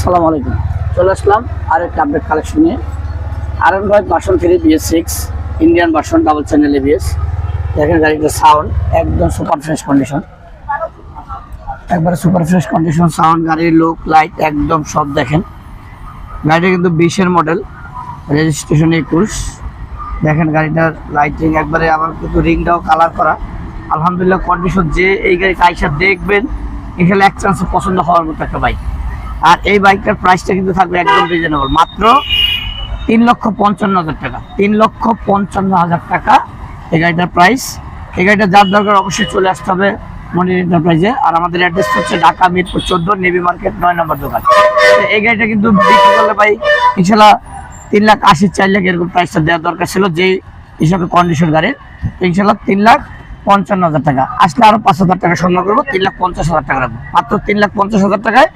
আসসালামু আলাইকুম। চলে আসলাম আর একটা আপডেট কালেকশন নিয়ে। R five version 3 BS6 Indian version double channel ABS। দেখেন গাড়িটার সাউন্ড একদম সুপার ফ্রেশ কন্ডিশন, একবারে সুপার ফ্রেশ কন্ডিশন সাউন্ড, গাড়ির লুক লাইট একদম সব দেখেন। গাড়িটা কিন্তু 20-এর মডেল, রেজিস্ট্রেশন 21। দেখেন গাড়িটার লাইটিং একবারে, আবার কিন্তু রিংটাও কালার করা। আলহামদুলিল্লাহ কন্ডিশন, যে এই গাড়িটা আইসা দেখবেন এখানে এক চান্সে পছন্দ হওয়ার মতো একটা বাইক। আর এই বাইকটার প্রাইসটা কিন্তু থাকবে একদম রিজনেবল, মাত্র 3,55,000 টাকা। 3,55,000 টাকা এই গাড়িটার প্রাইস। এই গাড়িটা যার দরকার অবশ্যই চলে আসতে হবে মনির এন্টারপ্রাইজে। আর আমাদের অ্যাড্রেস হচ্ছে ঢাকা মিরপুর 14 নেভি মার্কেট 9 নম্বর দোকান। এই গাড়িটা কিন্তু বিক্রি করলে ভাই ইনশাল্লাহ 3,80,000 4,00,000 এরকম প্রাইসটা দেওয়ার দরকার ছিল, যেই হিসাবে কন্ডিশন গাড়ির। ইনশাল্লাহ 3,55,000 টাকা। আসলে আরো 5,000 টাকা সম্মান করবো, 3,50,000 টাকা রাখবো। মাত্র 3,50,000 টাকায়